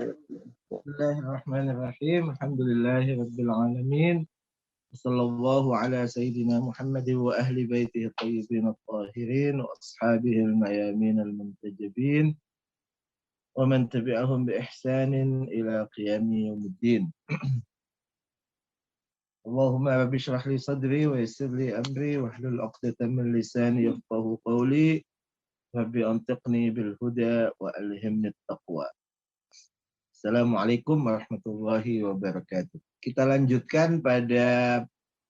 Bismillahirrahmanirrahim. Alhamdulillahirabbil alamin. Sallallahu ala sayyidina Muhammad wa ahli baitihi thayyibin at-tahirin wa ashabihi al-mayamin al-muntajabin wa man tabi'ahum bi ihsanin ila qiyami yaumiddin. Allahumma rabbi shrah li sadri wa yassir li amri wa hlul 'uqdatam min lisani yafqahu qawli. Rabbi antiqni bil huda wa alhimni at-taqwa. Assalamualaikum warahmatullahi wabarakatuh. Kita lanjutkan pada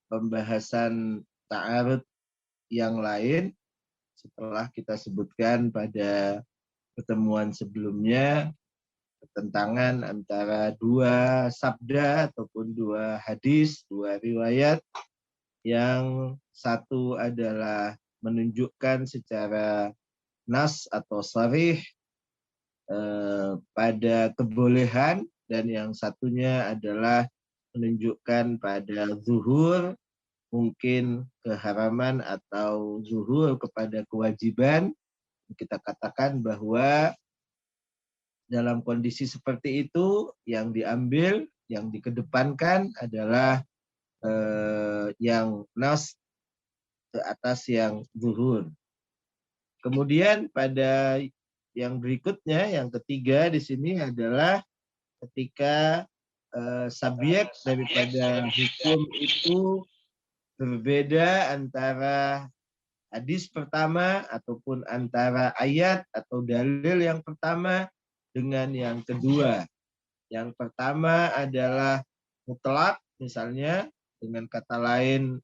pembahasan ta'arud yang lain setelah kita sebutkan pada pertemuan sebelumnya pertentangan antara dua sabda ataupun dua hadis, dua riwayat. Yang satu adalah menunjukkan secara nas atau sharih pada kebolehan, dan yang satunya adalah menunjukkan pada zuhur, mungkin keharaman atau zuhur kepada kewajiban. Kita katakan bahwa dalam kondisi seperti itu yang diambil, yang dikedepankan adalah yang nas ke atas yang zuhur. Kemudian pada yang berikutnya, yang ketiga di sini adalah ketika subjek daripada hukum itu berbeda antara hadis pertama ataupun antara ayat atau dalil yang pertama dengan yang kedua. Yang pertama adalah mutlak, misalnya dengan kata lain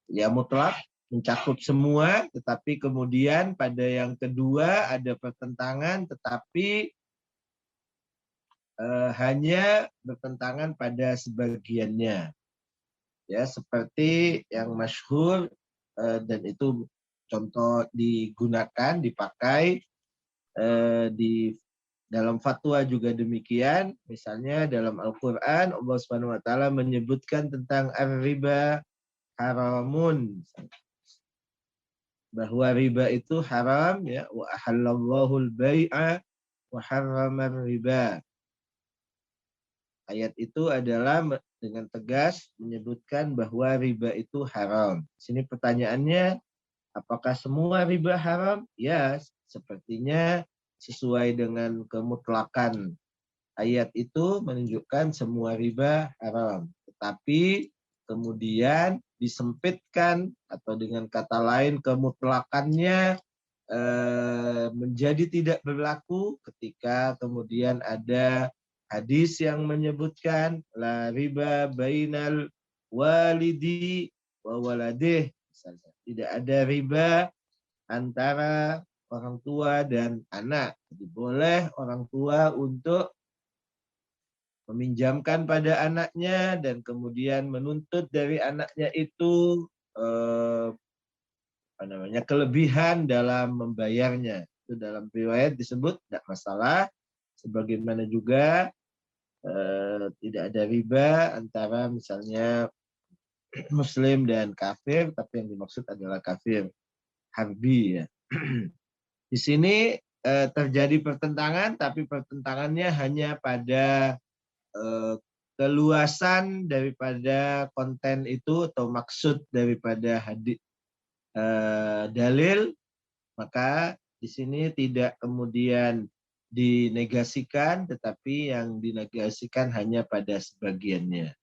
ya mutlak, mencakup semua, tetapi kemudian pada yang kedua ada pertentangan, tetapi hanya bertentangan pada sebagiannya. Ya, seperti yang masyhur dan itu contoh digunakan, dipakai di dalam fatwa juga demikian. Misalnya dalam Al-Qur'an Allah Subhanahu wa taala menyebutkan tentang ar-riba haramun, bahwa riba itu haram, ya, wa ahallallahu al-bai'a wa harrama riba. Ayat itu adalah dengan tegas menyebutkan bahwa riba itu haram. Sini pertanyaannya, apakah semua riba haram? Ya, sepertinya sesuai dengan kemutlakan ayat itu menunjukkan semua riba haram. Tetapi kemudian disempitkan, atau dengan kata lain kemutlakannya menjadi tidak berlaku ketika kemudian ada hadis yang menyebutkan la riba bainal walidi wa waladih, misalnya tidak ada riba antara orang tua dan anak. Jadi boleh orang tua untuk meminjamkan pada anaknya dan kemudian menuntut dari anaknya itu kelebihan dalam membayarnya. Itu dalam riwayat disebut tidak masalah. Sebagaimana juga tidak ada riba antara misalnya muslim dan kafir, tapi yang dimaksud adalah kafir harbi, ya. Di sini terjadi pertentangan, tapi pertentangannya hanya pada keluasan daripada konten itu atau maksud daripada hadis dalil. Maka di sini tidak kemudian dinegasikan, tetapi yang dinegasikan hanya pada sebagiannya,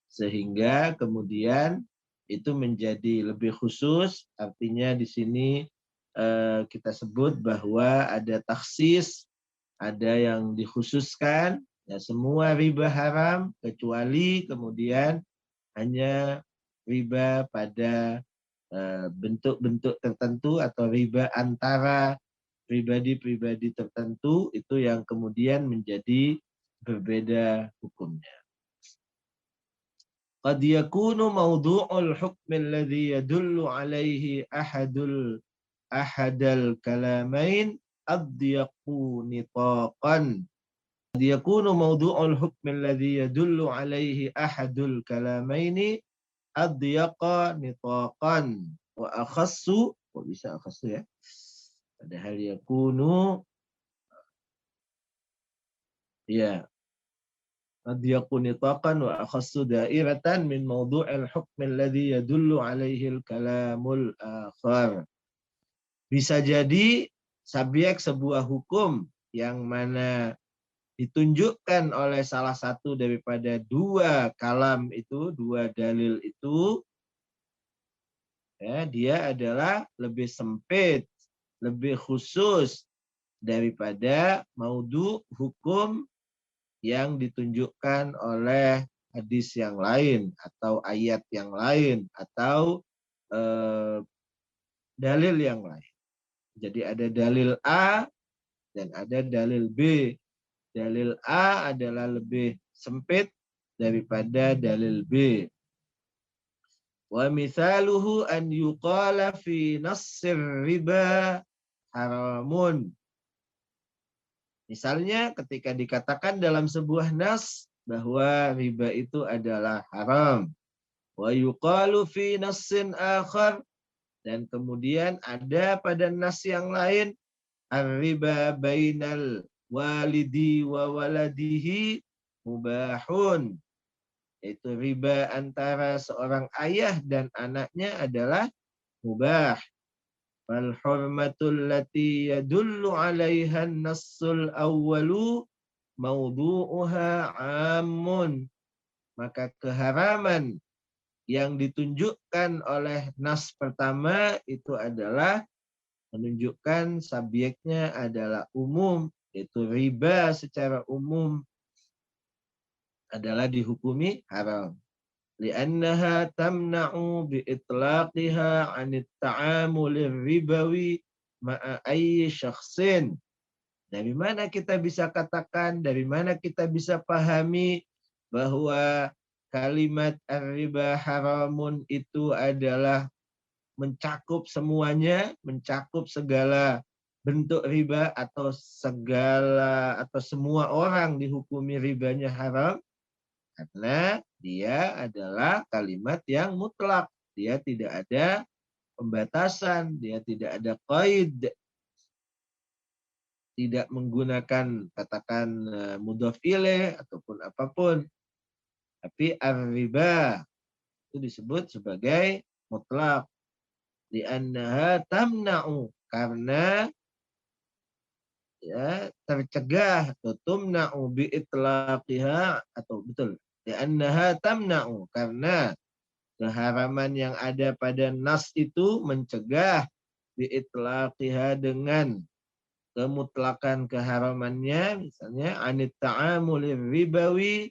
sehingga kemudian itu menjadi lebih khusus. Artinya di sini kita sebut bahwa ada taksis, ada yang dikhususkan. Ya, semua riba haram kecuali kemudian hanya riba pada bentuk-bentuk tertentu atau riba antara pribadi-pribadi tertentu, itu yang kemudian menjadi berbeda hukumnya. Qad yakunu mawdu'ul hukm alladhi yadullu alaihi ahadal kalamain adyaqu nitaqan. Qad yakunu mawdu'ul hukm alladhi yadullu alaihi ahadul kalamaini adyaqa nitaqan wa akhassu. Kok bisa akhassu, ya? Padahal yakunu Ya, qad yakun nitaqan wa akhassu da'iratan min mawdu'il hukm alladhi yadullu alaihi al-kalamul akhar. Bisa jadi subjek sebuah hukum yang mana ditunjukkan oleh salah satu daripada dua kalam itu, dua dalil itu, ya, dia adalah lebih sempit, lebih khusus daripada maudhu hukum yang ditunjukkan oleh hadis yang lain atau ayat yang lain atau eh, dalil yang lain. Jadi ada dalil A dan ada dalil B. Dalil A adalah lebih sempit daripada dalil B. Wa mithaluhu an yuqala fi nassir riba haramun. Misalnya ketika dikatakan dalam sebuah nas bahwa riba itu adalah haram. Wa yuqalu fi nassin akhar, dan kemudian ada pada nas yang lain ar-riba bainal walidi wa waladihi mubahun. Yaitu riba antara seorang ayah dan anaknya adalah mubah. Fal hurmatul lati yadullu 'alaiha an-nassul awwalu mawdu'uha 'ammun. Maka keharaman yang ditunjukkan oleh nas pertama itu adalah menunjukkan subjeknya adalah umum, yaitu riba secara umum adalah dihukumi haram. Li'annaha tamna'u bi'itlaqiha 'anit ta'amulir ribawi ma'a ayyi syakhsin. Dari mana kita bisa katakan, dari mana kita bisa pahami bahwa kalimat ar-riba haramun itu adalah mencakup semuanya, mencakup segala bentuk riba atau segala atau semua orang dihukumi ribanya haram, karena dia adalah kalimat yang mutlak. Dia tidak ada pembatasan, dia tidak ada qaid, tidak menggunakan katakan mudhaf ilaih ataupun apapun. Tapi ar-riba itu disebut sebagai mutlak. Li'annaha tamna'u, karena ya tercegah atau tumna'u bi'itlaqiha, atau betul, li'annaha tamna'u, karena keharaman yang ada pada nas itu mencegah bi'itlaqiha, dengan kemutlakan keharamannya, misalnya anit ta'amulir ribawi,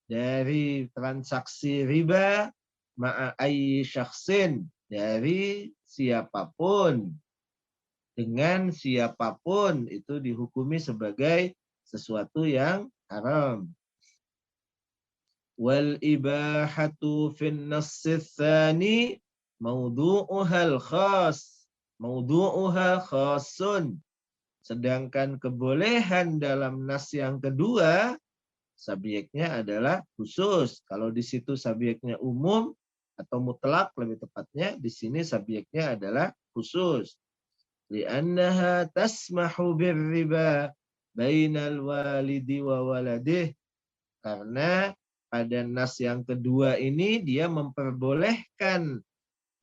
dari transaksi riba, ma'a ayyi syakhsin, dari siapapun, dengan siapapun itu dihukumi sebagai sesuatu yang haram. Wal ibahatu fin nassis tsani mawdu'uhal khas. Mawdu'uha khasun. Sedangkan kebolehan dalam nas yang kedua, subjeknya adalah khusus. Kalau di situ subjeknya umum atau mutlak, lebih tepatnya di sini subjeknya adalah khusus. Li'annaha tasmahu birriba bainal walidi wa waladih. Karena pada nas yang kedua ini dia memperbolehkan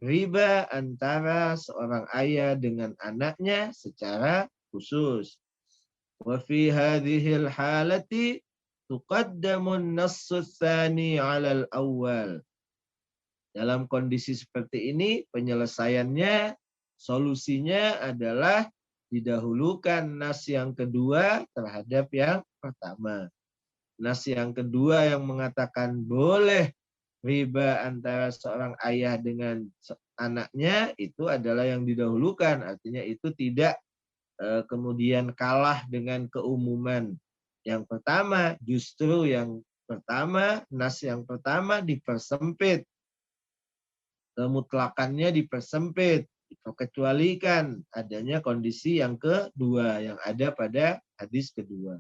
riba antara seorang ayah dengan anaknya secara khusus. Wa fi hadhil halati tuqaddamun nassu tsani 'alal awwal. Dalam kondisi seperti ini penyelesaiannya, solusinya adalah didahulukan nas yang kedua terhadap yang pertama. Nas yang kedua yang mengatakan boleh riba antara seorang ayah dengan anaknya itu adalah yang didahulukan. Artinya itu tidak kemudian kalah dengan keumuman yang pertama. Justru yang pertama, nas yang pertama dipersempit, kemutlakannya dipersempit, dikecualikan adanya kondisi yang kedua yang ada pada hadis kedua.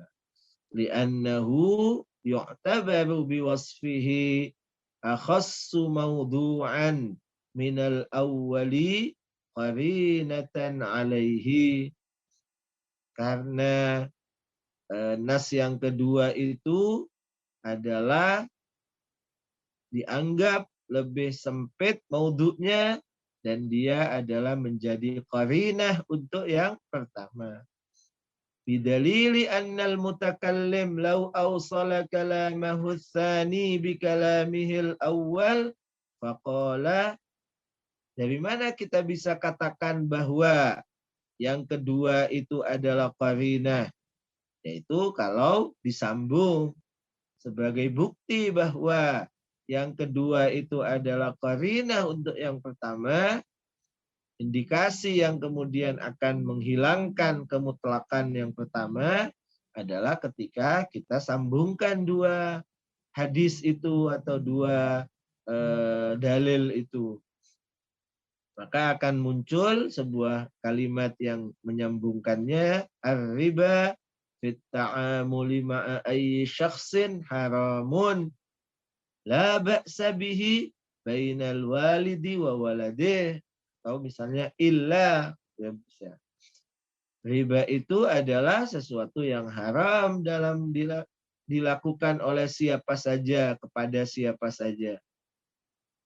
Li'annahu yu'tabaru biwasfihi akhassu mawdu'an minal awwali qarinatan alaihi. Karena nas yang kedua itu adalah dianggap lebih sempit maudhu'nya dan dia adalah menjadi qarinah untuk yang pertama. Bidalili annal mutakallim law awsala kalamahu tsani bi kalamihil awwal faqala, dari mana kita bisa katakan bahwa yang kedua itu adalah qarinah, yaitu kalau disambung sebagai bukti bahwa yang kedua itu adalah qarinah untuk yang pertama. Indikasi yang kemudian akan menghilangkan kemutlakan yang pertama adalah ketika kita sambungkan dua hadis itu atau dua dalil itu. Maka akan muncul sebuah kalimat yang menyambungkannya, ar-riba fit ta'amuli ma'a ayyi syakhsin haramun la ba'sa bihi bainal walidi wa waladih. Atau misalnya illa, ya bisa. Riba itu adalah sesuatu yang haram dalam dilakukan oleh siapa saja kepada siapa saja.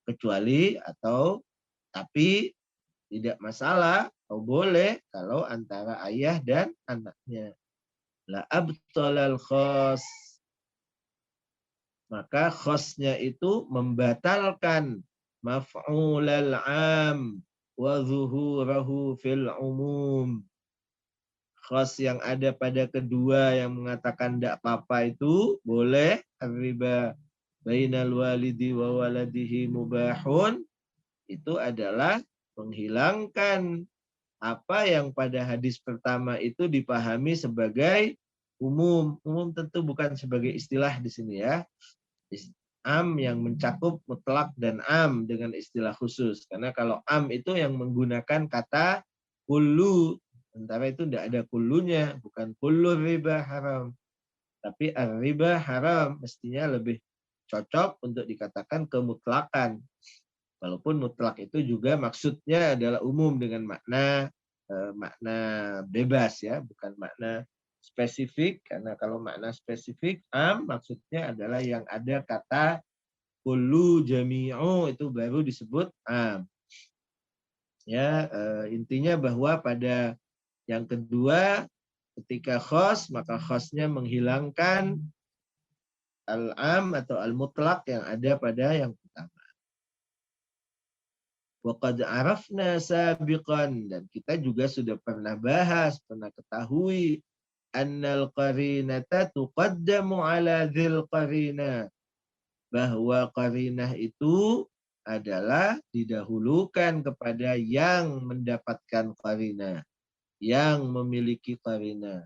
Kecuali atau tapi tidak masalah atau boleh kalau antara ayah dan anaknya. La abtalal khos. Maka khosnya itu membatalkan maf'ulal am wa zuhurahu fil umum. Khos yang ada pada kedua yang mengatakan tidak apa-apa itu boleh. Ar-riba bainal walidi wa waladihi mubahun. Itu adalah menghilangkan apa yang pada hadis pertama itu dipahami sebagai umum. Umum tentu bukan sebagai istilah di sini ya. Am yang mencakup mutlak dan am dengan istilah khusus. Karena kalau am itu yang menggunakan kata kullu, sementara itu tidak ada kullunya, bukan kullu riba haram. Tapi ar-riba haram mestinya lebih cocok untuk dikatakan kemutlakan. Walaupun mutlak itu juga maksudnya adalah umum dengan makna makna bebas ya, bukan makna spesifik, karena kalau makna spesifik am maksudnya adalah yang ada kata kullu jami'u itu baru disebut am. Ya, intinya bahwa pada yang kedua ketika khos maka khosnya menghilangkan al-am atau al-mutlak yang ada pada yang pertama. Wa qad arafna sabiqan, dan kita juga sudah pernah bahas, pernah ketahui annal qarinata tuqaddamu ala dzil qarinah, bahwa qarinah itu adalah didahulukan kepada yang mendapatkan qarinah, yang memiliki qarinah.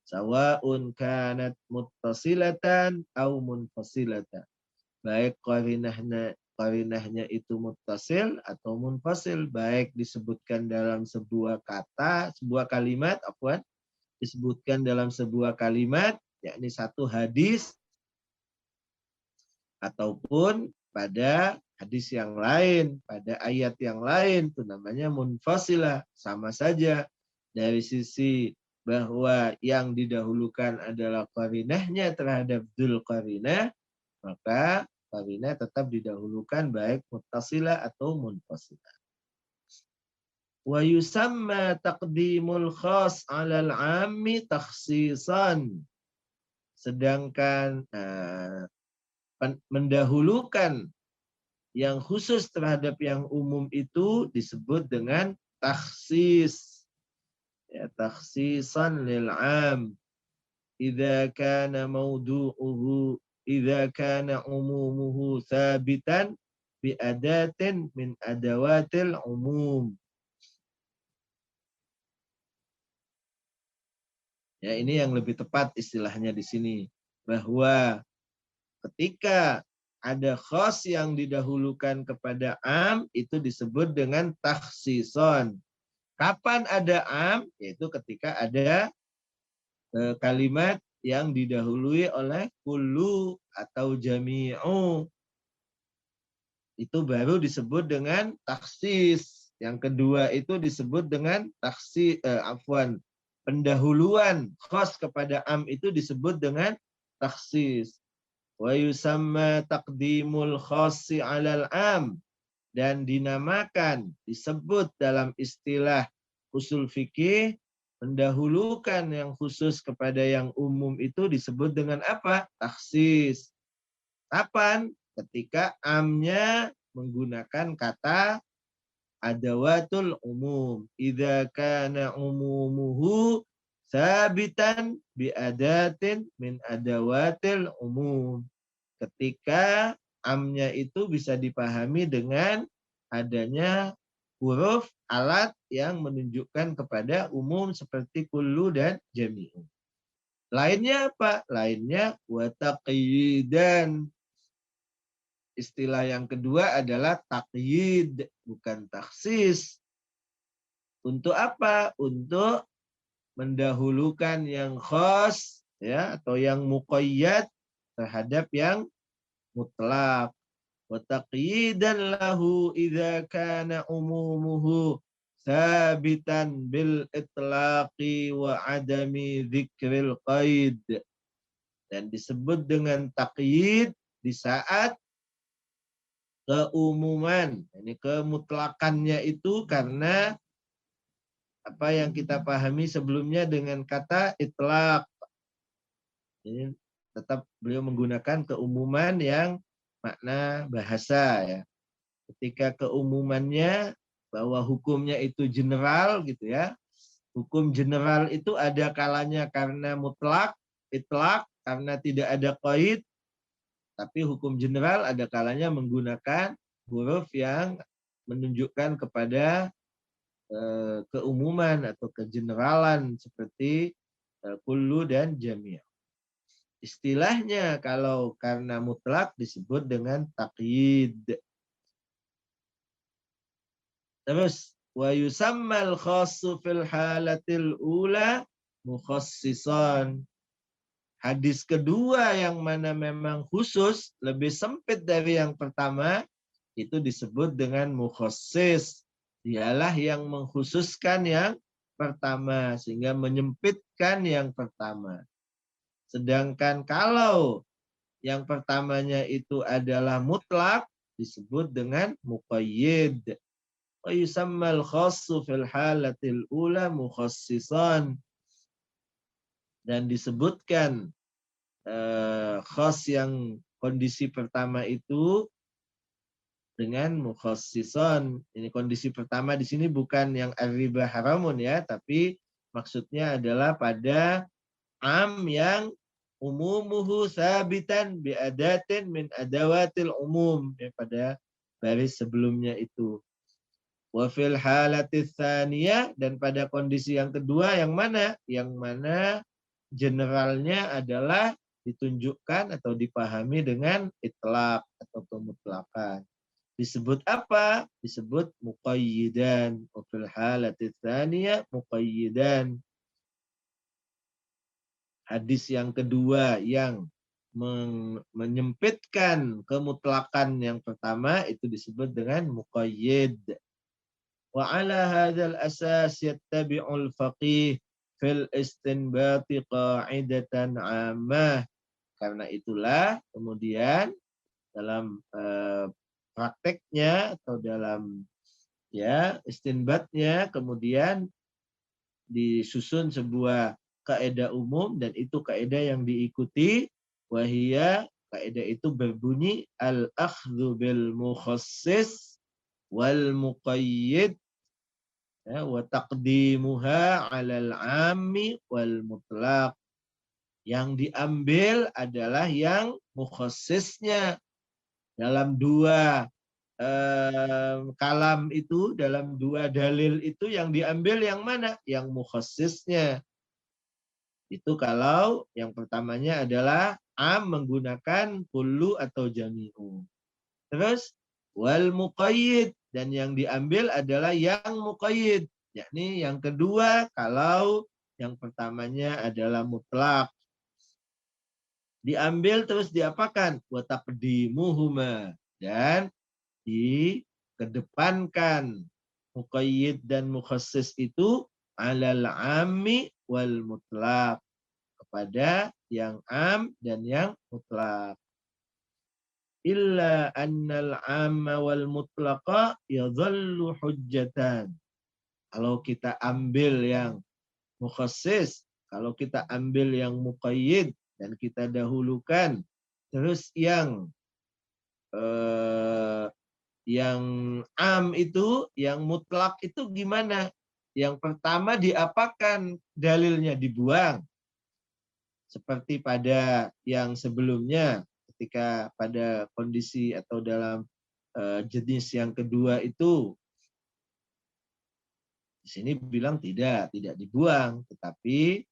Sawa'un kanat muttasilatan au munfasilatan. Baik qarinahnya itu muttasil atau munfasil, baik disebutkan dalam sebuah kata, sebuah kalimat, disebutkan dalam sebuah kalimat, yakni satu hadis, ataupun pada hadis yang lain, pada ayat yang lain, itu namanya munfasilah. Sama saja dari sisi bahwa yang didahulukan adalah qarinahnya terhadap dzul qarinah, maka qarinah tetap didahulukan baik muttasilah atau munfasilah. Wa yusamma taqdimul khas 'alal 'ammi takhsisan. Sedangkan mendahulukan yang khusus terhadap yang umum itu disebut dengan takhsis. Ya, takhsisan lil 'am. Idza kana mawdu'uhu, idza kana umumuhu thabitan bi adatin min adawatil umum. Ya, ini yang lebih tepat istilahnya di sini, bahwa ketika ada khos yang didahulukan kepada am itu disebut dengan takhsison. Kapan ada am? Yaitu ketika ada kalimat yang didahului oleh kullu atau jami'u. Itu baru disebut dengan takhsis. Yang kedua itu disebut dengan pendahuluan khas kepada am itu disebut dengan takhsis. Wa yusamma taqdimul khassi 'alal am, dan dinamakan, disebut dalam istilah usul fikih, mendahulukan yang khusus kepada yang umum itu disebut dengan apa? Takhsis. Kapan? Ketika amnya menggunakan kata adawatul umum. Idza kana umumuhu sabitan bi adatin min adawatil umum. Ketika amnya itu bisa dipahami dengan adanya huruf alat yang menunjukkan kepada umum seperti kullu dan jami'u. Lainnya apa? Lainnya wa taqyidan. Istilah yang kedua adalah taqyid, bukan taksis. Untuk apa? Untuk mendahulukan yang khas ya atau yang muqayyad terhadap yang mutlak. Wa taqyidan lahu idza kana umumuhu sabitan bil itlaqi wa adami dzikril qaid. Dan disebut dengan taqyid di saat keumuman, ini kemutlakannya itu karena apa yang kita pahami sebelumnya dengan kata itlaq. Ini tetap beliau menggunakan keumuman yang makna bahasa ya. Ketika keumumannya bahwa hukumnya itu general gitu ya. Hukum general itu ada kalanya karena mutlak, itlaq, karena tidak ada qaid. Tapi hukum general ada kalanya menggunakan huruf yang menunjukkan kepada keumuman atau kegeneralan seperti kullu dan jami'. Istilahnya kalau karena mutlak disebut dengan taqyid. Terus wa yusammal khassu fil halatil ula mukhassisan. Hadis kedua yang mana memang khusus, lebih sempit dari yang pertama, itu disebut dengan mukhassis. Dialah yang mengkhususkan yang pertama, sehingga menyempitkan yang pertama. Sedangkan kalau yang pertamanya itu adalah mutlak, disebut dengan muqayyid. Wa yusammal khassu fil halatil ula mukhassisan. Dan disebutkan khas yang kondisi pertama itu dengan mukhassisan. Ini kondisi pertama di sini bukan yang ar-riba haramun ya, tapi maksudnya adalah pada am yang umumuhu sabitan bi adatin min adawatil umum, ya, pada baris sebelumnya itu. Wa fil halatis tsaniyah, dan pada kondisi yang kedua yang mana? Yang mana generalnya adalah ditunjukkan atau dipahami dengan itlaq atau pemutlakan. Disebut apa? Disebut muqayyidan. Wa fil halatis tsaniyah muqayyidan. Hadis yang kedua yang menyempitkan kemutlakan yang pertama itu disebut dengan muqayyid. Wa ala hadzal asas yattabi'ul faqih fil istinbati qa'idatan 'ammah. Karena itulah kemudian dalam prakteknya atau dalam ya istinbatnya kemudian disusun sebuah kaidah umum, dan itu kaidah yang diikuti. Wahia, kaidah itu berbunyi al-akhdhu bil mukhassis wal muqayyid ya, wa taqdimuha 'alal 'ammi wal mutlaq. Yang diambil adalah yang mukhassisnya. Dalam dua kalam itu, dalam dua dalil itu yang diambil yang mana? Yang mukhassisnya. Itu kalau yang pertamanya adalah am menggunakan kullu atau jami'u. Terus wal muqayyid, dan yang diambil adalah yang muqayyid, yakni yang kedua kalau yang pertamanya adalah mutlak. Diambil terus diapakan? Wa taqdimuhuma, dan dikedepankan muqayyid dan mukhassis itu alal ammi wal mutlaq, kepada yang am dan yang mutlak. Illa annal amma wal mutlaqa yadhallu hujjatan. Kalau kita ambil yang mukhassis, kalau kita ambil yang muqayyid dan kita dahulukan, terus yang am itu, yang mutlak itu gimana? Yang pertama diapakan dalilnya? Dibuang. Seperti pada yang sebelumnya, ketika pada kondisi atau dalam jenis yang kedua itu, di sini bilang tidak dibuang, tetapi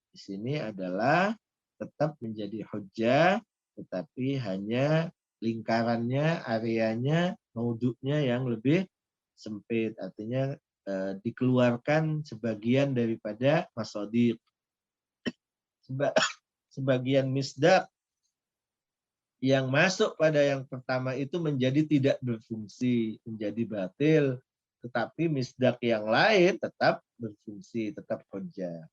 di sini adalah tetap menjadi hujjah, tetapi hanya lingkarannya, areanya, maudhu'nya yang lebih sempit, artinya dikeluarkan sebagian daripada masadiq. Sebagian misdak yang masuk pada yang pertama itu menjadi tidak berfungsi, menjadi batil, tetapi misdak yang lain tetap berfungsi, tetap hujjah.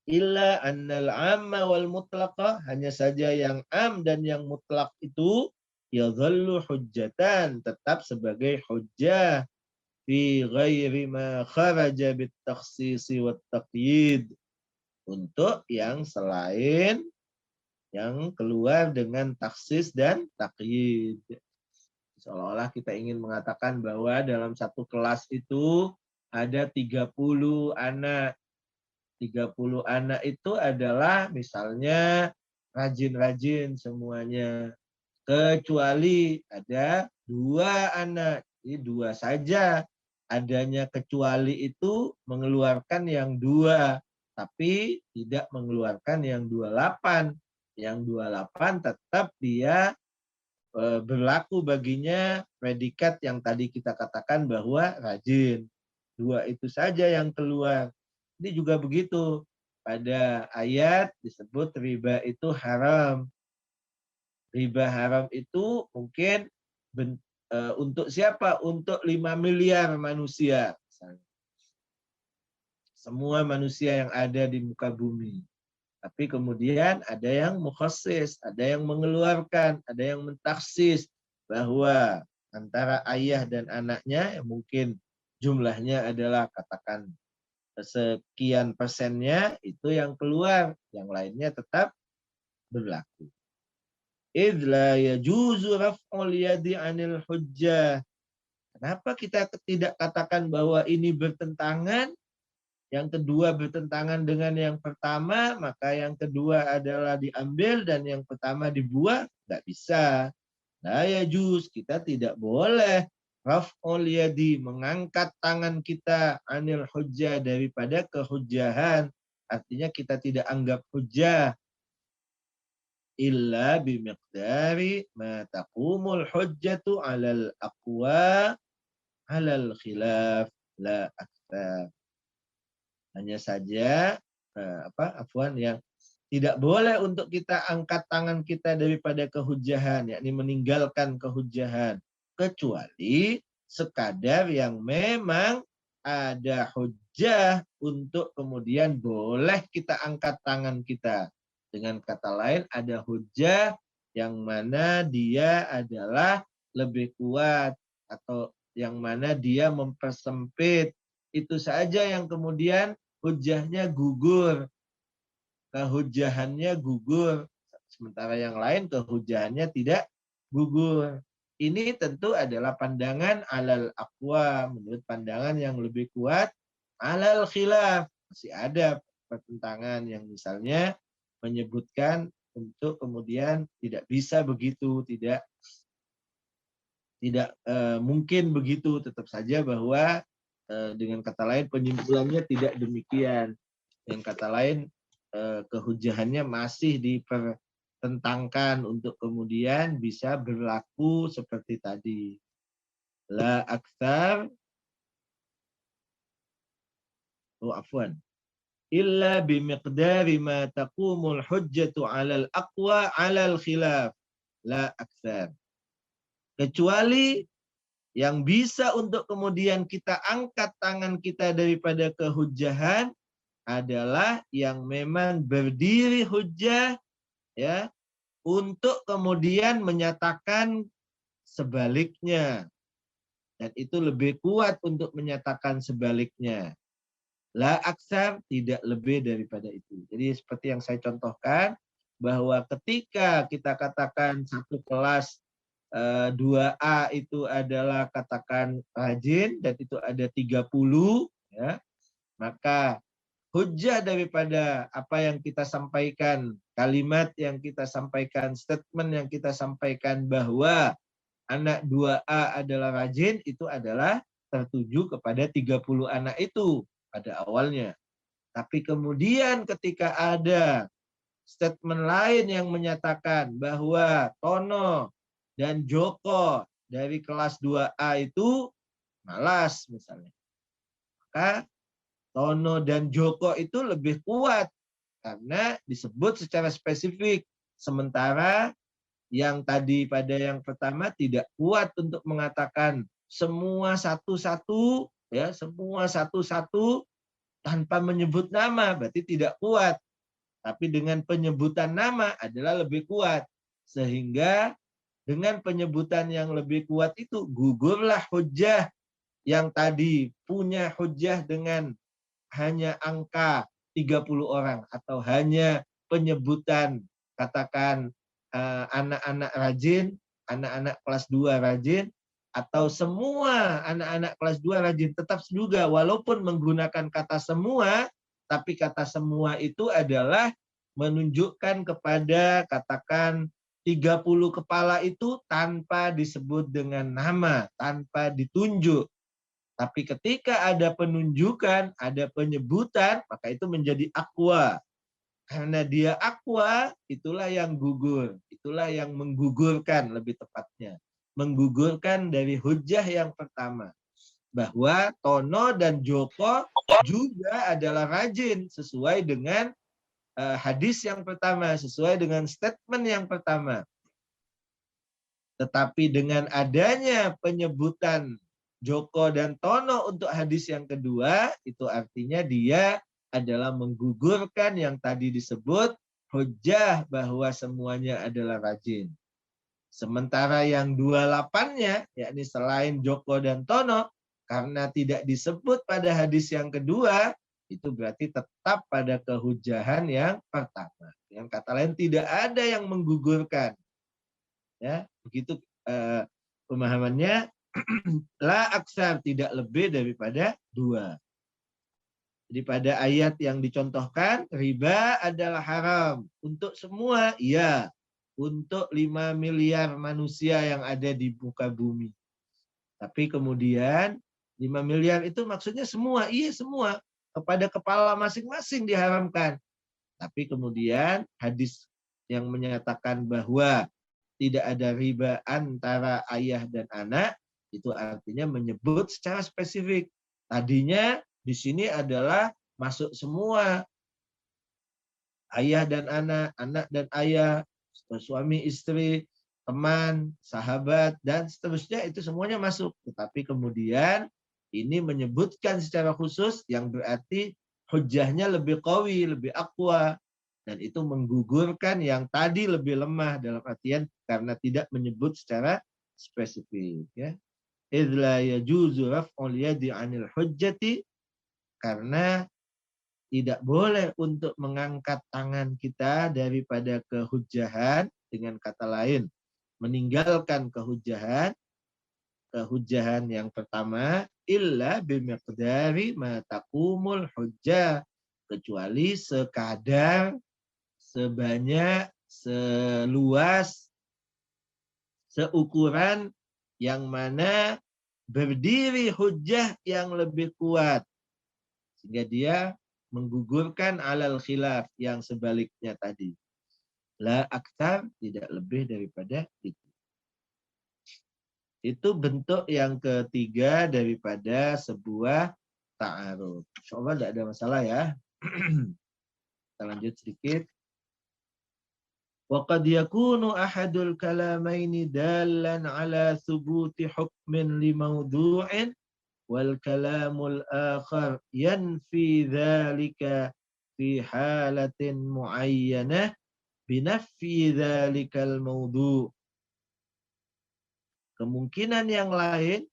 Illa annal amma wal mutlaqa, hanya saja yang am dan yang mutlak itu yadhallu hujjatan, tetap sebagai hujjah fi ghairi ma kharaja bit takhsisi wat taqyid, untuk yang selain yang keluar dengan taksis dan takyid. Seolah-olah kita ingin mengatakan bahwa dalam satu kelas itu ada 30 anak. 30 anak itu adalah misalnya rajin-rajin semuanya. Kecuali ada 2 anak. Jadi 2 saja. Adanya kecuali itu mengeluarkan yang 2. Tapi tidak mengeluarkan yang 28. Yang 28 tetap dia berlaku baginya predikat yang tadi kita katakan bahwa rajin. 2 itu saja yang keluar. Ini juga begitu. Pada ayat disebut riba itu haram. Riba haram itu mungkin untuk siapa? Untuk 5 miliar manusia. Semua manusia yang ada di muka bumi. Tapi kemudian ada yang mukhassis, ada yang mengeluarkan, ada yang mentaksis bahwa antara ayah dan anaknya yang mungkin jumlahnya adalah katakan sekian persennya itu yang keluar, yang lainnya tetap berlaku. Idh la yajuzu raf'ul yadi 'anil hujjah. Kenapa kita tidak katakan bahwa ini bertentangan? Yang kedua bertentangan dengan yang pertama, maka yang kedua adalah diambil dan yang pertama dibuang? Nggak bisa. La yajuz, kita tidak boleh raf'ul yadi, mengangkat tangan kita, anil hujjah, daripada kehujjahan. Artinya kita tidak anggap hujjah. Illa bimiqdari ma taqumul hujjatu alal aqwa alal khilaf la aktsar. Hanya saja yang tidak boleh untuk kita angkat tangan kita daripada kehujjahan, yakni meninggalkan kehujjahan, kecuali sekadar yang memang ada hujjah untuk kemudian boleh kita angkat tangan kita. Dengan kata lain, ada hujjah yang mana dia adalah lebih kuat atau yang mana dia mempersempit. Itu saja yang kemudian hujjahnya gugur, kehujjahannya gugur, sementara yang lain kehujjahannya tidak gugur. Ini tentu adalah pandangan alal aqwa, menurut pandangan yang lebih kuat. Alal khilaf, masih ada pertentangan yang misalnya menyebutkan untuk kemudian tidak bisa begitu, tidak mungkin begitu, tetap saja bahwa dengan kata lain penyimpulannya tidak demikian. Dengan kata lain kehujjahannya masih dipertentangkan untuk kemudian bisa berlaku seperti tadi. La aktsar illa bimiqdari ma taqumul hujjatu 'alal aqwa 'alal khilaf la aktsar. Kecuali yang bisa untuk kemudian kita angkat tangan kita daripada kehujjahan adalah yang memang berdiri hujjah ya untuk kemudian menyatakan sebaliknya, dan itu lebih kuat untuk menyatakan sebaliknya. La aksar, tidak lebih daripada itu. Jadi seperti yang saya contohkan, bahwa ketika kita katakan satu kelas 2A itu adalah katakan rajin dan itu ada 30, ya, maka hujjah daripada apa yang kita sampaikan, kalimat yang kita sampaikan, statement yang kita sampaikan bahwa anak 2A adalah rajin, itu adalah tertuju kepada 30 anak itu pada awalnya. Tapi kemudian ketika ada statement lain yang menyatakan bahwa Tono dan Joko dari kelas 2A itu malas misalnya, maka Tono dan Joko itu lebih kuat karena disebut secara spesifik. Sementara yang tadi pada yang pertama tidak kuat untuk mengatakan semua satu-satu, ya, semua satu-satu tanpa menyebut nama, berarti tidak kuat. Tapi dengan penyebutan nama adalah lebih kuat. Sehingga dengan penyebutan yang lebih kuat itu gugurlah hujjah yang tadi punya hujjah dengan hanya angka 30 orang atau hanya penyebutan katakan anak-anak rajin, anak-anak kelas 2 rajin, atau semua anak-anak kelas 2 rajin, tetap juga walaupun menggunakan kata semua, tapi kata semua itu adalah menunjukkan kepada katakan 30 kepala itu tanpa disebut dengan nama, tanpa ditunjuk. Tapi ketika ada penunjukan, ada penyebutan, maka itu menjadi aqwa. Karena dia aqwa, itulah yang gugur. Itulah yang menggugurkan lebih tepatnya. Menggugurkan dari hujjah yang pertama. Bahwa Tono dan Joko juga adalah rajin sesuai dengan hadis yang pertama, sesuai dengan statement yang pertama. Tetapi dengan adanya penyebutan Joko dan Tono untuk hadis yang kedua, itu artinya dia adalah menggugurkan yang tadi disebut hujjah bahwa semuanya adalah rajin. Sementara yang 28-nya, yakni selain Joko dan Tono, karena tidak disebut pada hadis yang kedua, itu berarti tetap pada kehujahan yang pertama. Yang kata lain tidak ada yang menggugurkan. Ya, begitu pemahamannya. La aksar, tidak lebih daripada 2. Jadi pada ayat yang dicontohkan, riba adalah haram. Untuk semua, iya. Untuk 5 miliar manusia yang ada di muka bumi. Tapi kemudian 5 miliar itu maksudnya semua. Iya semua. Kepada kepala masing-masing diharamkan. Tapi kemudian hadis yang menyatakan bahwa tidak ada riba antara ayah dan anak, itu artinya menyebut secara spesifik. Tadinya di sini adalah masuk semua. Ayah dan anak, anak dan ayah, suami istri, teman, sahabat, dan seterusnya itu semuanya masuk. Tetapi kemudian ini menyebutkan secara khusus yang berarti hujahnya lebih qawi, lebih aqwa. Dan itu menggugurkan yang tadi lebih lemah dalam artian karena tidak menyebut secara spesifik. Ya. Idla yajuzu raf'ul yadi 'anil hujjati, karena tidak boleh untuk mengangkat tangan kita daripada kehujahan, dengan kata lain meninggalkan kehujahan yang pertama, illa bimiqdari ma taqumul hujjah, kecuali sekadar, sebanyak, seluas, seukuran yang mana berdiri hujjah yang lebih kuat. Sehingga dia menggugurkan alal khilaf yang sebaliknya tadi. La aktar, tidak lebih daripada itu. Itu bentuk yang ketiga daripada sebuah ta'aruf. Insyaallah tidak ada masalah ya. Kita lanjut sedikit. وَقَدْ يَكُونُ أَحَدُ الْكَلَامَيْنِ دَالًّا عَلَى ثُبُوتِ حُكْمٍ لِمَوْضُوعٍ wal kalamul akhar yanfi dzalika fi halatin muayyanah binafyi dzalikal mawdu'. Kemungkinan yang lain,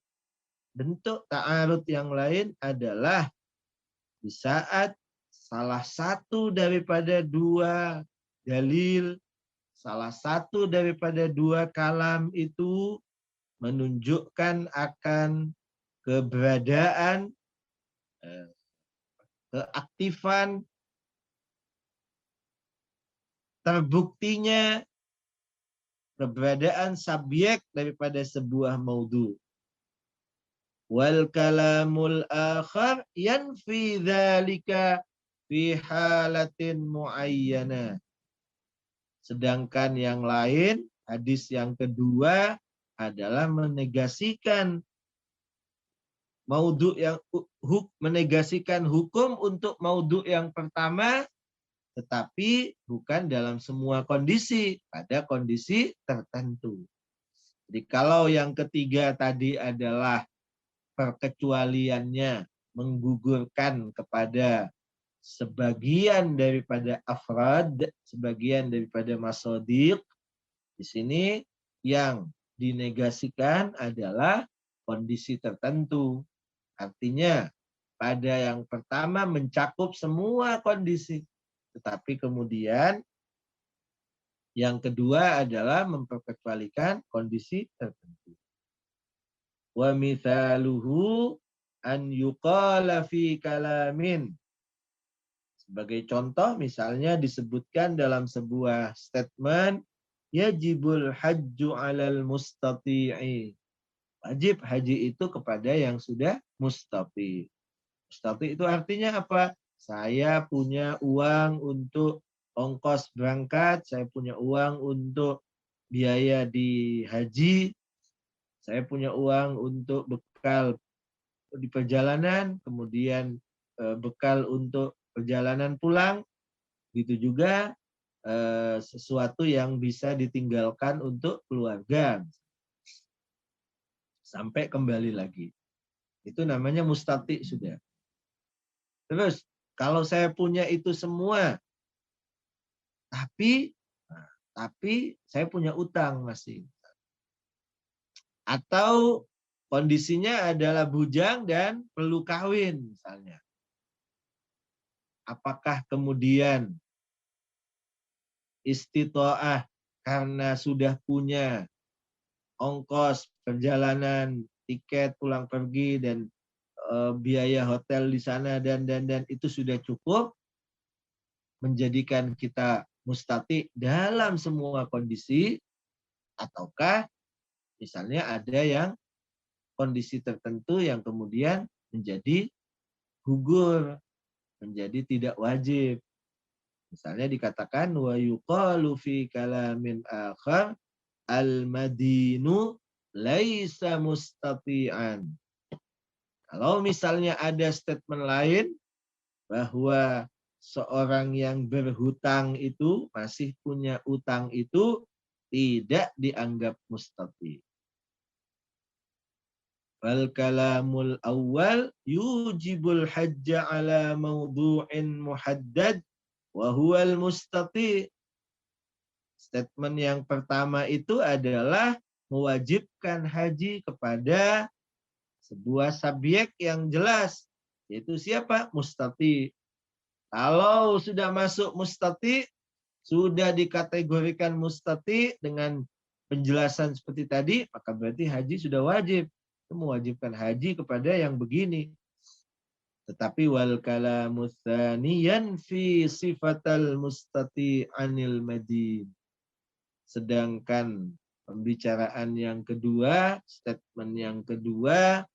bentuk ta'arud yang lain adalah di saat salah satu daripada dua dalil, salah satu daripada dua kalam itu menunjukkan akan keberadaan, keaktifan, terbuktinya keberadaan subjek daripada sebuah maudhu. Wal kalamul akhar yanfi dzalika fi halatin muayyana. Sedangkan yang lain, hadis yang kedua adalah menegasikan maudhu yang menegasikan hukum untuk maudhu yang pertama, tetapi bukan dalam semua kondisi, pada kondisi tertentu. Jadi kalau yang ketiga tadi adalah perkecualiannya menggugurkan kepada sebagian daripada afrad, sebagian daripada masodiq, di sini yang dinegasikan adalah kondisi tertentu. Artinya pada yang pertama mencakup semua kondisi, tetapi kemudian yang kedua adalah memperkecualikan kondisi tertentu. Wa mithaluhu an yuqala fi kalamin. Sebagai contoh misalnya disebutkan dalam sebuah statement, yajibul hajju 'alal mustati'i. Wajib haji itu kepada yang sudah mustati'. Mustati' itu artinya apa? Saya punya uang untuk ongkos berangkat, saya punya uang untuk biaya di haji, saya punya uang untuk bekal di perjalanan, kemudian bekal untuk perjalanan pulang, gitu juga sesuatu yang bisa ditinggalkan untuk keluarga sampai kembali lagi. Itu namanya mustati sudah. Terus kalau saya punya itu semua, tapi saya punya utang masih. Atau kondisinya adalah bujang dan perlu kawin misalnya. Apakah kemudian istitoah karena sudah punya ongkos perjalanan, tiket pulang pergi dan biaya hotel di sana dan itu sudah cukup menjadikan kita mustati dalam semua kondisi, ataukah misalnya ada yang kondisi tertentu yang kemudian menjadi gugur, menjadi tidak wajib. Misalnya dikatakan wa yuqalu fi kalamin akhar al-madinu laisa mustati'an. Kalau misalnya ada statement lain bahwa seorang yang berhutang itu, masih punya utang itu, tidak dianggap mustati'. Wal kalamul awal yujibul hajja ala mawdu'in muhaddad wa huwal mustati'. Statement yang pertama itu adalah mewajibkan haji kepada sebuah subjek yang jelas, yaitu siapa? Mustati'. Kalau sudah masuk mustati', sudah dikategorikan mustati' dengan penjelasan seperti tadi, maka berarti haji sudah wajib. Itu mewajibkan haji kepada yang begini. Tetapi wal kalamu tsaniyan fi sifatal mustati' anil madin. Sedangkan pembicaraan yang kedua, statement yang kedua,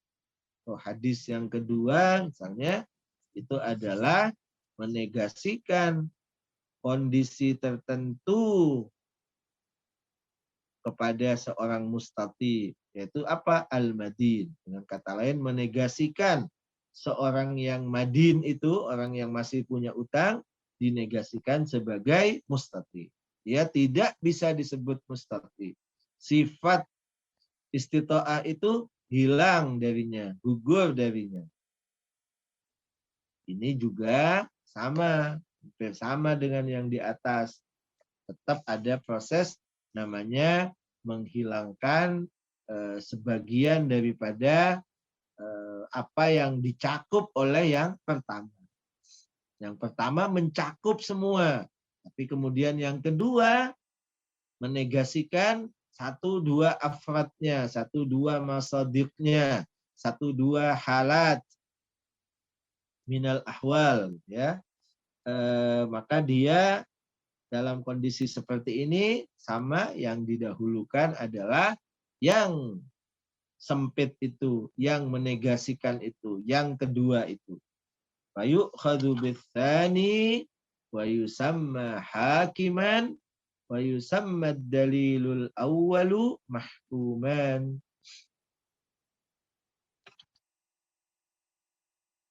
atau hadis yang kedua misalnya, itu adalah menegasikan kondisi tertentu kepada seorang mustati, yaitu apa? Al-madin. Dengan kata lain menegasikan seorang yang madin itu, orang yang masih punya utang, dinegasikan sebagai mustati. Dia tidak bisa disebut mustati. Sifat istito'ah itu hilang darinya, gugur darinya. Ini juga sama, hampir sama dengan yang di atas. Tetap ada proses namanya menghilangkan sebagian daripada apa yang dicakup oleh yang pertama. Yang pertama mencakup semua, tapi kemudian yang kedua menegasikan satu dua afradnya, satu dua masadiknya, satu dua halat minal ahwal, ya. Maka dia dalam kondisi seperti ini sama, yang didahulukan adalah yang sempit itu, yang menegasikan itu, yang kedua itu. Fayu'khadhu bitsani wa yusamma hakiman wa yusamma dalilul awwalu mahkuman.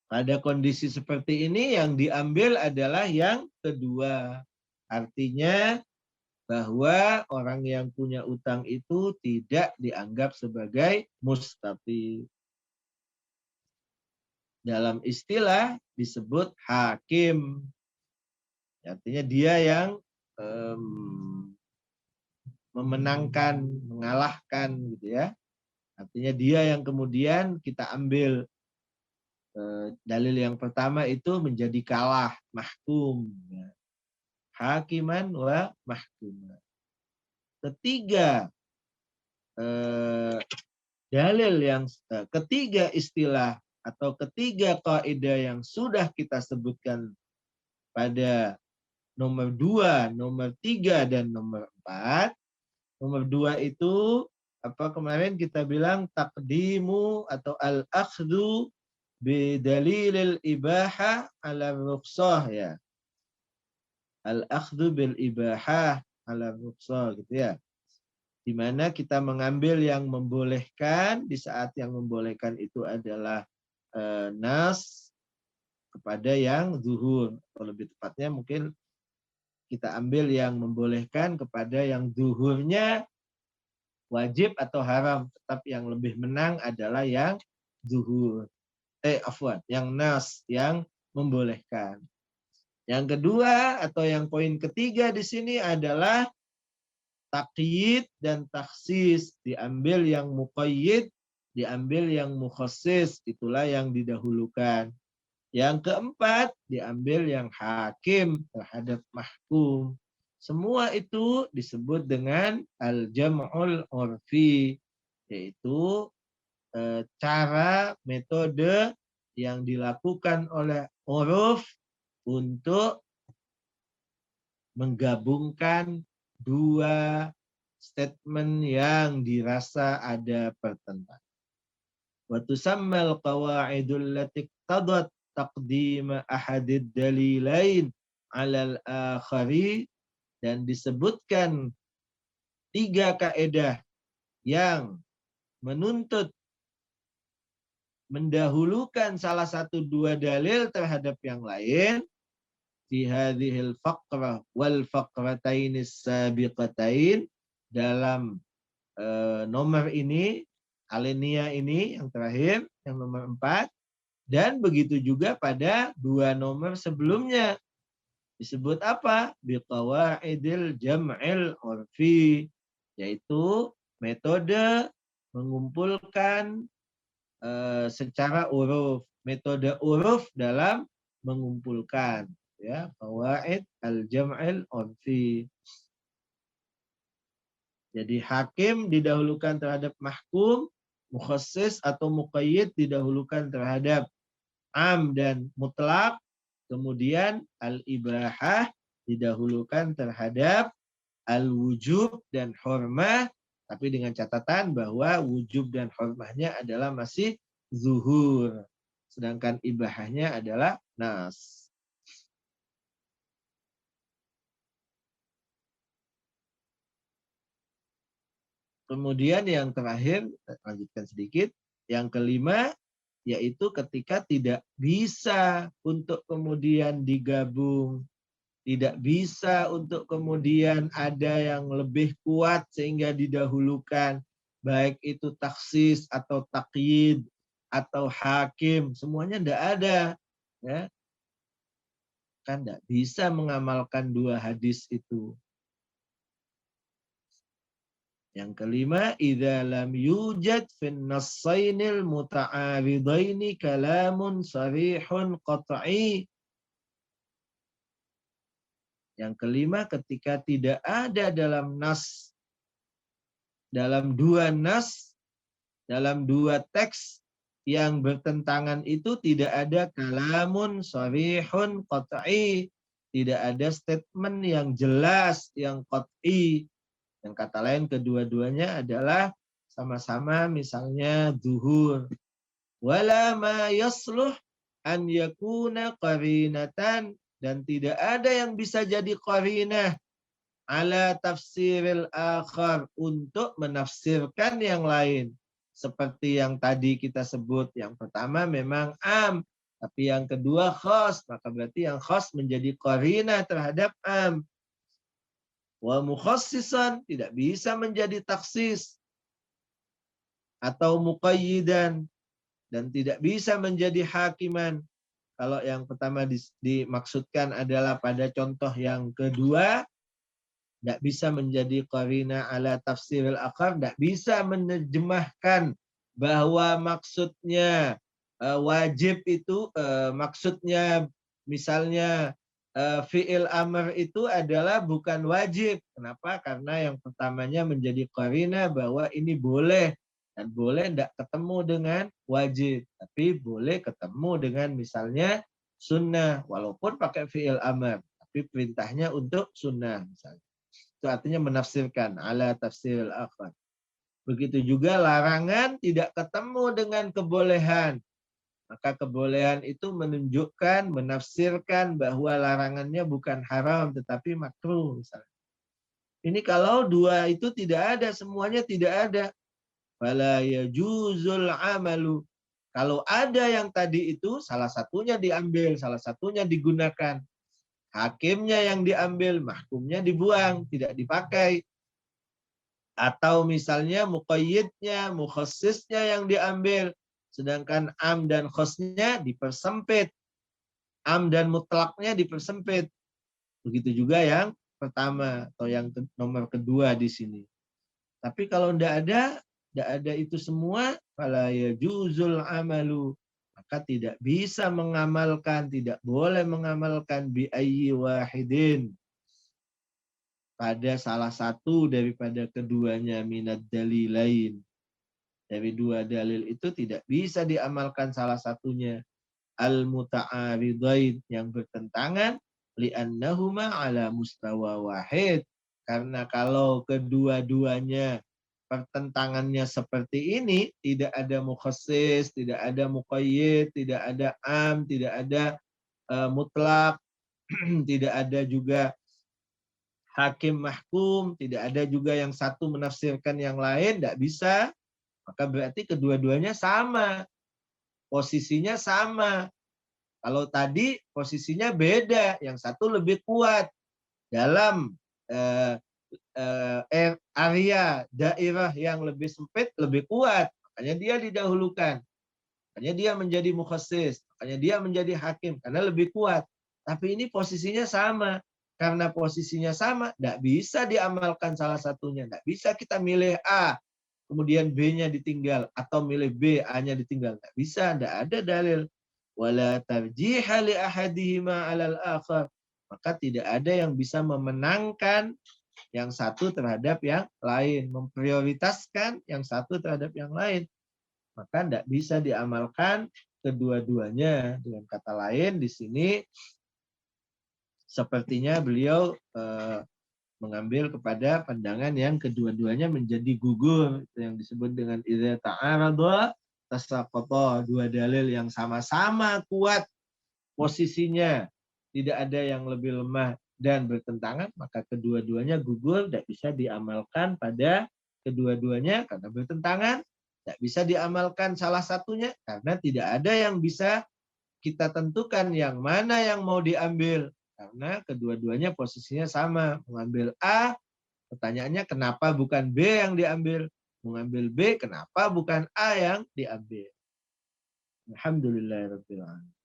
Pada kondisi seperti ini yang diambil adalah yang kedua. Artinya bahwa orang yang punya utang itu tidak dianggap sebagai mustafid. Dalam istilah disebut hakim. Artinya dia yang memenangkan, mengalahkan gitu ya. Artinya dia yang kemudian kita ambil dalil yang pertama itu menjadi kalah, mahkum. Ya. Hakiman wa mahkuman. Ketiga dalil yang ketiga istilah atau ketiga kaidah yang sudah kita sebutkan pada nomor 2, nomor 3, dan nomor 4. Nomor 2 itu apa kemarin kita bilang taqdimu atau al-akhdhu bidalilil ibahah ala rukhsah, ya. Al-akhdhu bil ibahah ala rukhsah gitu ya. Di mana kita mengambil yang membolehkan di saat yang membolehkan itu adalah nas kepada yang zuhur. Atau lebih tepatnya mungkin kita ambil yang membolehkan kepada yang zuhurnya wajib atau haram. Tetap yang lebih menang adalah yang zuhur. Yang nas, yang membolehkan. Yang kedua atau yang poin ketiga di sini adalah taqyid dan taksis. Diambil yang muqayyid, diambil yang mukhassis. Itulah yang didahulukan. Yang keempat, diambil yang hakim terhadap mahkum. Semua itu disebut dengan al-jam'ul urfi, yaitu cara, metode yang dilakukan oleh uruf untuk menggabungkan dua statement yang dirasa ada pertentangan. Wa tusammal qawaidul lati iqtadat taqdim ahadid dalilain 'alal akhari, dan disebutkan tiga kaidah yang menuntut mendahulukan salah satu dua dalil terhadap yang lain fi hadhil faqrah wal faqratain sabiqatain, dalam nomor ini, alinea ini yang terakhir, yang nomor 4, dan begitu juga pada dua nomor sebelumnya. Disebut apa? Biqawaidil jam'il urfi, yaitu metode mengumpulkan secara uruf, metode uruf dalam mengumpulkan, ya, qawaid al-jam'il urfi. Jadi hakim didahulukan terhadap mahkum, mukhassis atau muqayyid didahulukan terhadap am dan mutlak, kemudian al-ibahah didahulukan terhadap al-wujub dan hurmah, tapi dengan catatan bahwa wujub dan hurmahnya adalah masih zuhur, sedangkan ibahahnya adalah nas. Kemudian yang terakhir, lanjutkan sedikit, yang kelima, yaitu ketika tidak bisa untuk kemudian digabung, tidak bisa untuk kemudian ada yang lebih kuat sehingga didahulukan, baik itu taksis atau takyid atau hakim, semuanya tidak ada. Ya, kan tidak bisa mengamalkan dua hadis itu. Yang kelima, idza lam yujad fin nassainil muta'aridaini kalamun sarihun qat'i. Yang kelima, ketika tidak ada dalam nas, dalam dua nas, dalam dua teks yang bertentangan itu tidak ada kalamun sarihun qat'i, tidak ada statement yang jelas, yang qat'i. Yang kata lain kedua-duanya adalah sama-sama misalnya zuhur. Wala ma yasluh an yakuna qarinatan, dan tidak ada yang bisa jadi qarinah ala tafsiril akhar, untuk menafsirkan yang lain. Seperti yang tadi kita sebut, yang pertama memang am, tapi yang kedua khas, maka berarti yang khas menjadi qarinah terhadap am. Wa mukhassisan, tidak bisa menjadi taksis, atau muqayyidan, dan tidak bisa menjadi hakiman. Kalau yang pertama dimaksudkan adalah pada contoh yang kedua, tidak bisa menjadi qarina ala tafsiril akhar, tidak bisa menerjemahkan bahwa maksudnya wajib itu, maksudnya misalnya fi'il amr itu adalah bukan wajib. Kenapa? Karena yang pertamanya menjadi qarina bahwa ini boleh, dan boleh tidak ketemu dengan wajib, tapi boleh ketemu dengan misalnya sunnah, walaupun pakai fi'il amr, tapi perintahnya untuk sunnah misalnya. Itu artinya menafsirkan ala tafsiril akhar. Begitu juga larangan tidak ketemu dengan kebolehan. Maka kebolehan itu menunjukkan, menafsirkan bahwa larangannya bukan haram tetapi makruh misalnya. Ini kalau dua itu tidak ada, semuanya tidak ada. Fala yajuzul amalu. Kalau ada yang tadi itu, salah satunya diambil, salah satunya digunakan. Hakimnya yang diambil, mahkumnya dibuang, tidak dipakai. Atau misalnya muqayyidnya, mukhassisnya yang diambil, sedangkan am dan khosnya dipersempit. Am dan mutlaknya dipersempit. Begitu juga yang pertama atau yang nomor kedua di sini. Tapi kalau tidak ada itu semua, fala yajuzul amalu, maka tidak bisa mengamalkan, tidak boleh mengamalkan bi ayyi wahidin, pada salah satu daripada keduanya, minad dalilain, dari dua dalil itu tidak bisa diamalkan salah satunya, al muta'aridain, yang bertentangan, li'annahuma ala mustawa wahid, karena kalau kedua-duanya pertentangannya seperti ini, tidak ada mukhassis, tidak ada muqayyid, tidak ada am, tidak ada mutlak, tidak ada juga hakim mahkum, tidak ada juga yang satu menafsirkan yang lain, tidak bisa. Maka berarti kedua-duanya sama, posisinya sama. Kalau tadi posisinya beda, yang satu lebih kuat dalam area daerah yang lebih sempit, lebih kuat, makanya dia didahulukan, makanya dia menjadi mukhassis, makanya dia menjadi hakim karena lebih kuat. Tapi ini posisinya sama. Karena posisinya sama, tidak bisa diamalkan salah satunya. Tidak bisa kita milih A, kemudian B-nya ditinggal, atau milih B, A-nya ditinggal. Tidak bisa, tidak ada dalil. Wala tarjiha li ahadihima alal akhar. Maka tidak ada yang bisa memenangkan yang satu terhadap yang lain, memprioritaskan yang satu terhadap yang lain. Maka tidak bisa diamalkan kedua-duanya. Dengan kata lain, di sini sepertinya beliau mengambil kepada pandangan yang kedua-duanya menjadi gugur, yang disebut dengan idza ta'arada tasaqata, dua dalil yang sama-sama kuat posisinya, tidak ada yang lebih lemah dan bertentangan, maka kedua-duanya gugur, tidak bisa diamalkan pada kedua-duanya karena bertentangan, tidak bisa diamalkan salah satunya karena tidak ada yang bisa kita tentukan yang mana yang mau diambil. Karena kedua-duanya posisinya sama. Mengambil A, pertanyaannya kenapa bukan B yang diambil? mengambil B, kenapa bukan A yang diambil? Alhamdulillahirabbil alamin.